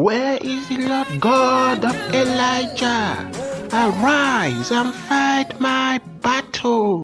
Where is the Lord God of Elijah? Arise and fight my battle.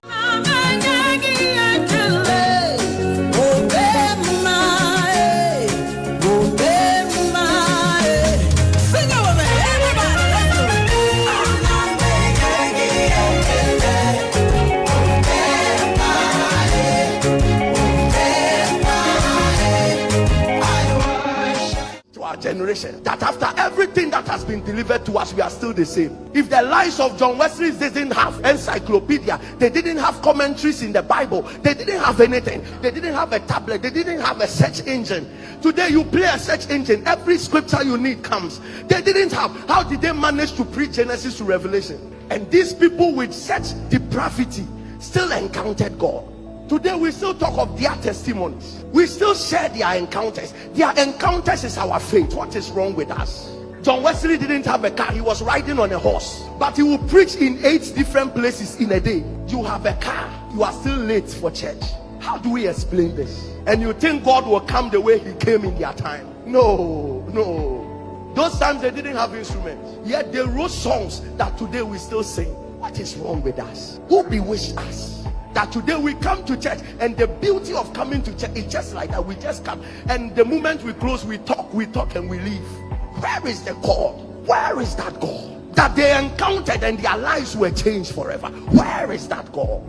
Generation that after everything that has been delivered to us, we are still the same. If the lives of John Wesley didn't have encyclopedia, they didn't have commentaries in the Bible, they didn't have anything, they didn't have a tablet, they didn't have a search engine. Today you play a search engine, every scripture you need comes. They didn't have. How did they manage to preach Genesis to Revelation? And these people with such depravity still encountered God. Today we still talk of their testimonies. We still share their encounters. Their encounters is our faith. What is wrong with us? John Wesley didn't have a car. He was riding on a horse. But he would preach in 8 different places in a day. You have a car. You are still late for church. How do we explain this? And you think God will come the way he came in their time? No. Those times they didn't have instruments. Yet they wrote songs that today we still sing. What is wrong with us? Who bewitched us? That today we come to church, and the beauty of coming to church is just like that. We just come, and the moment we close, we talk and we leave. Where is the God? Where is that God that they encountered and their lives were changed forever? Where is that God?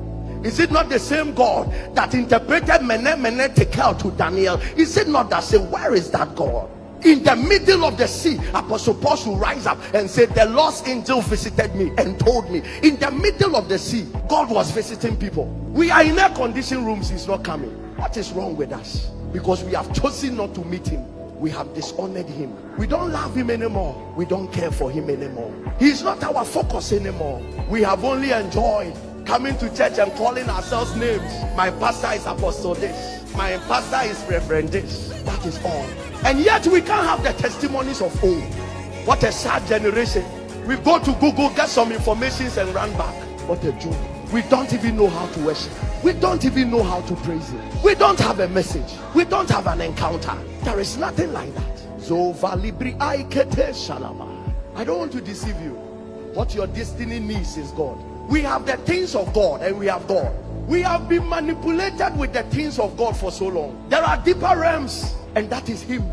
Is it not the same God that interpreted Mene Tekel to Daniel? Is it not the same? Where is that God? In the middle of the sea, Apostle Paul will rise up and say, the lost angel visited me and told me. In the middle of the sea, God was visiting people. We are in air conditioned rooms, he's not coming. What is wrong with us? Because we have chosen not to meet him. We have dishonored him. We don't love him anymore. We don't care for him anymore. He's not our focus anymore. We have only enjoyed coming to church and calling ourselves names. My pastor is Apostle this. My pastor is Reverend this. That is all. And yet we can't have the testimonies of old. What a sad generation. We go to Google, get some information and run back. What a joke. We don't even know how to worship. We don't even know how to praise him. We don't have a message. We don't have an encounter. There is nothing like that. I don't want to deceive you. What your destiny needs is God. We have the things of God and we have God. We have been manipulated with the things of God for so long. There are deeper realms, and that is him.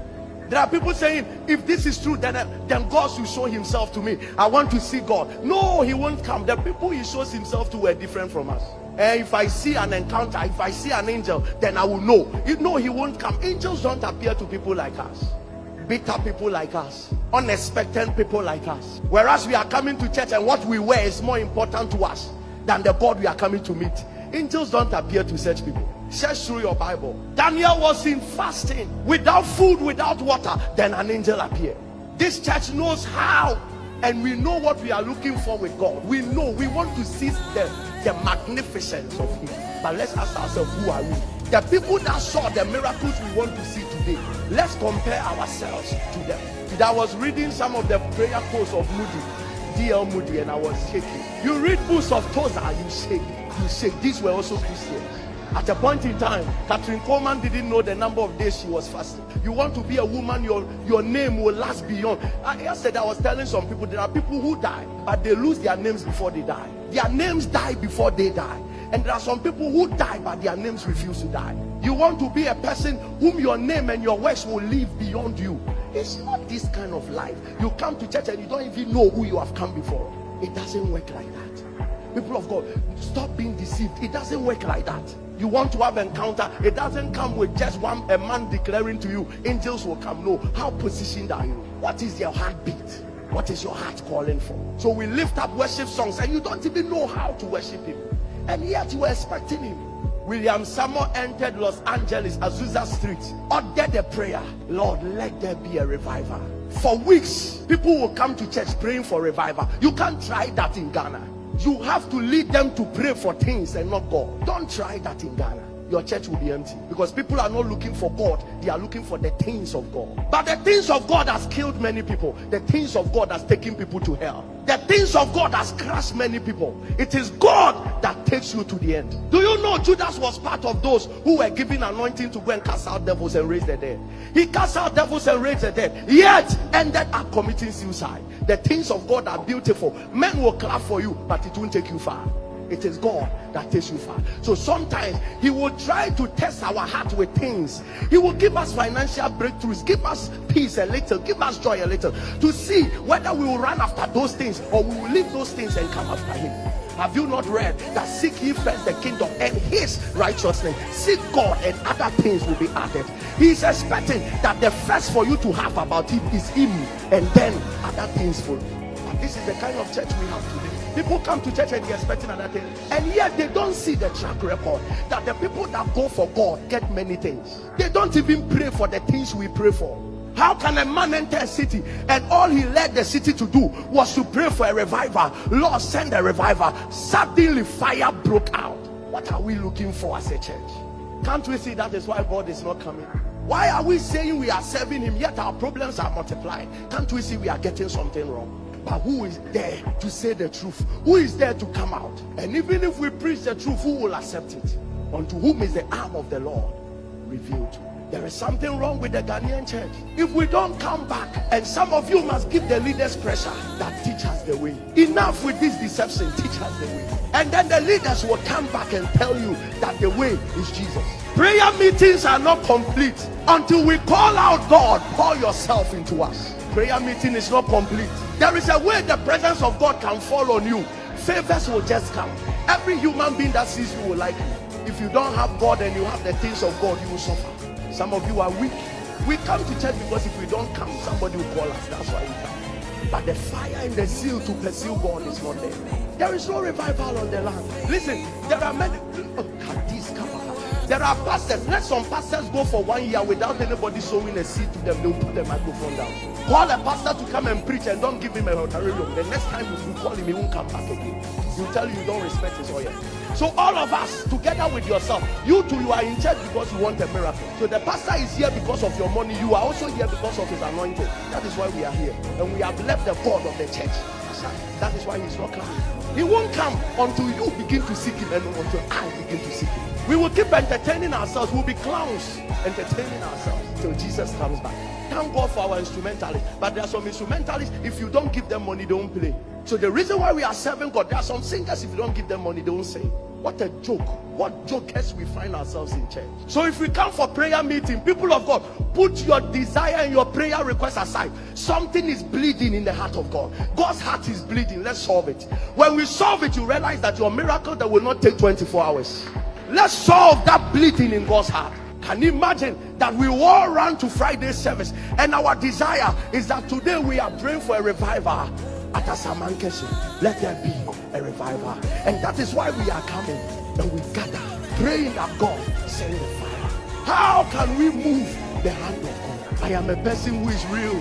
There are people saying, if this is true, then God should show himself to me. I want to see God. No, he won't come. The people he shows himself to were different from us. And if I see an encounter, if I see an angel, then I will know. No, he won't come. Angels don't appear to people like us. Bitter people like us. Unexpected people like us. Whereas we are coming to church and what we wear is more important to us than the God we are coming to meet. Angels don't appear to such people. Search through your Bible. Daniel was in fasting, without food, without water. Then an angel appeared. This church knows how, and we know what we are looking for with God. We know we want to see the magnificence of him. But let's ask ourselves, who are we? The people that saw the miracles we want to see today, let's compare ourselves to them. I was reading some of the prayer quotes of Moody, D.L. Moody, and I was shaking. You read books of Tozer, you shake. You shake. These were also Christians. At a point in time, Catherine Coleman didn't know the number of days she was fasting. You want to be a woman, your name will last beyond. Yesterday I was telling some people, there are people who die, but they lose their names before they die. Their names die before they die. And there are some people who die, but their names refuse to die. You want to be a person whom your name and your works will live beyond you. It's not this kind of life. You come to church and you don't even know who you have come before. It doesn't work like that. People of God, stop being deceived. It doesn't work like that. You want to have encounter, it doesn't come with just a man declaring to you, angels will come. No. How positioned are you? What is your heartbeat? What is your heart calling for? So we lift up worship songs and you don't even know how to worship him, and yet you were expecting him. William Samuel entered Los Angeles, Azusa Street, ordered a prayer. Lord, let there be a revival. For weeks, people will come to church praying for revival. You can't try that in Ghana. You have to lead them to pray for things and not God. Don't try that in Ghana. your church will be empty, because people are not looking for God, they are looking for the things of God. But the things of God has killed many people. The things of God has taken people to hell. The things of God has crushed many people. It is God that takes you to the end. Do you know Judas was part of those who were given anointing to go and cast out devils and raise the dead? He cast out devils and raised the dead, yet ended up committing suicide. The things of God are beautiful. Men will clap for you, but it won't take you far. It is God that takes you far. So sometimes he will try to test our heart with things. He will give us financial breakthroughs, give us peace a little, give us joy a little, to see whether we will run after those things or we will leave those things and come after him. Have you not read that seek ye first the kingdom and his righteousness? Seek God and other things will be added. He is expecting that the first for you to have about him is him, and then other things follow. And this is the kind of church we have today. People come to church and they're expecting another thing, and yet they don't see the track record that the people that go for God get many things. They don't even pray for the things we pray for. How can a man enter a city and all he led the city to do was to pray for a revival? Lord, send a revival. Suddenly fire broke out. What are we looking for as a church? Can't we see that is why God is not coming? Why are we saying we are serving him yet our problems are multiplied? Can't we see we are getting something wrong? But who is there to say the truth? Who is there to come out? And even if we preach the truth, who will accept it? Unto whom is the arm of the Lord revealed? There is something wrong with the Ghanaian church. If we don't come back, and some of you must give the leaders pressure that teach us the way. Enough with this deception, teach us the way. And then the leaders will come back and tell you that the way is Jesus. Prayer meetings are not complete until we call out, God, pour yourself into us. Prayer meeting is not complete. There is a way the presence of God can fall on you. Favors will just come. Every human being that sees you will like you. If you don't have God and you have the things of God, you will suffer. Some of you are weak. We come to church because if we don't come, somebody will call us. That's why we come. But the fire and the zeal to pursue God is not there. There is no revival on the land. Listen, there are many. There are pastors. Let some pastors go for 1 year without anybody sowing a seed to them. They'll put the microphone down. Call a pastor to come and preach and don't give him a honorarium. The next time you call him, he won't come back again. He'll tell you don't respect his oil. So all of us, together with yourself, you too, you are in church because you want a miracle. So the pastor is here because of your money. You are also here because of his anointing. That is why we are here. And we have left the God of the church. That is why he's not coming. He won't come until you begin to seek him and until I begin to seek him. We will keep entertaining ourselves. We'll be clowns entertaining ourselves till Jesus comes back. Thank God for our instrumentalists. But there are some instrumentalists, if you don't give them money, they don't play. So the reason why we are serving God, there are some singers, if you don't give them money, they don't sing. What a joke. What jokers we find ourselves in church. So if we come for prayer meeting, people of God, put your desire and your prayer request aside. Something is bleeding in the heart of God. God's heart is bleeding. Let's solve it. When we solve it, you realize that your miracle that will not take 24 hours. Let's solve that bleeding in God's heart. Can you imagine that we all run to Friday service and our desire is that today we are praying for a revival at Asamankesi. Let there be a revival, and that is why we are coming and we gather praying that God send the fire. How can we move the hand of God? I am a person who is real.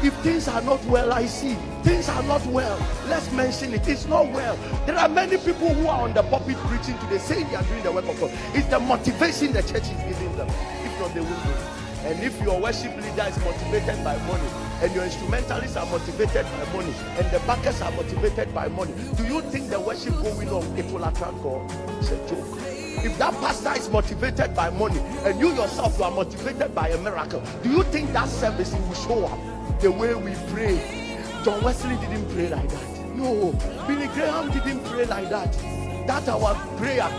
If things are not well, I see things are not well. Let's mention it. It's not well. There are many people who are on the pulpit preaching today saying they are doing the work of God. It's the motivation the church is giving them. If not, they won't do it. And if your worship leader is motivated by money, and your instrumentalists are motivated by money, and the backers are motivated by money, do you think the worship going on, it will attract God? It's a joke. If that pastor is motivated by money, and you yourself you are motivated by a miracle, do you think that service will show up the way we pray? John Wesley didn't pray like that. No, Billy Graham didn't pray like that. That our prayer,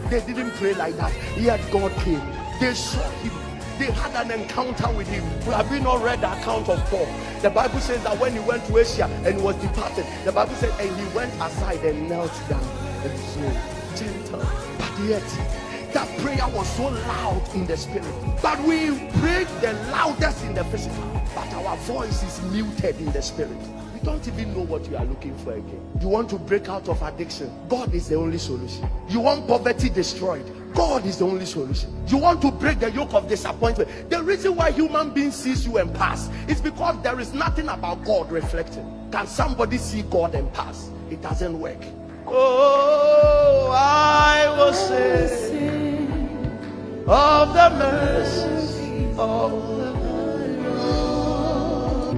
they didn't pray like that. Yet God came. They saw him. They had an encounter with him. Have you not read the account of Paul? The Bible says that when he went to Asia and was departed, the Bible said, and he went aside and knelt down and so gentle. But yet, that prayer was so loud in the spirit. But we prayed the loudest in the physical. But our voice is muted in the spirit. We don't even know what you are looking for again. You want to break out of addiction? God is the only solution. You want poverty destroyed? God is the only solution. You want to break the yoke of disappointment? The reason why human beings sees you and pass is because there is nothing about God reflecting. Can somebody see God and pass? It doesn't work. Oh, I will sing of the mercy of the Lord.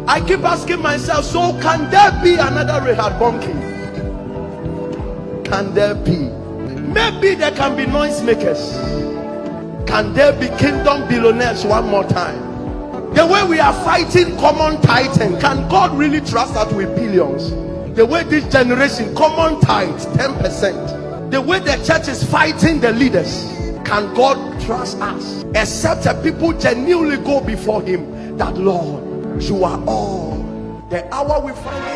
I keep asking myself, so can there be another Rehoboam king? Can there be? Maybe there can be noisemakers. Can there be kingdom billionaires one more time? The way we are fighting common titan, can God really trust us with billions? The way this generation, common tithe 10%. The way the church is fighting the leaders, can God trust us? Except that people genuinely go before him, that Lord, you are all. The hour we find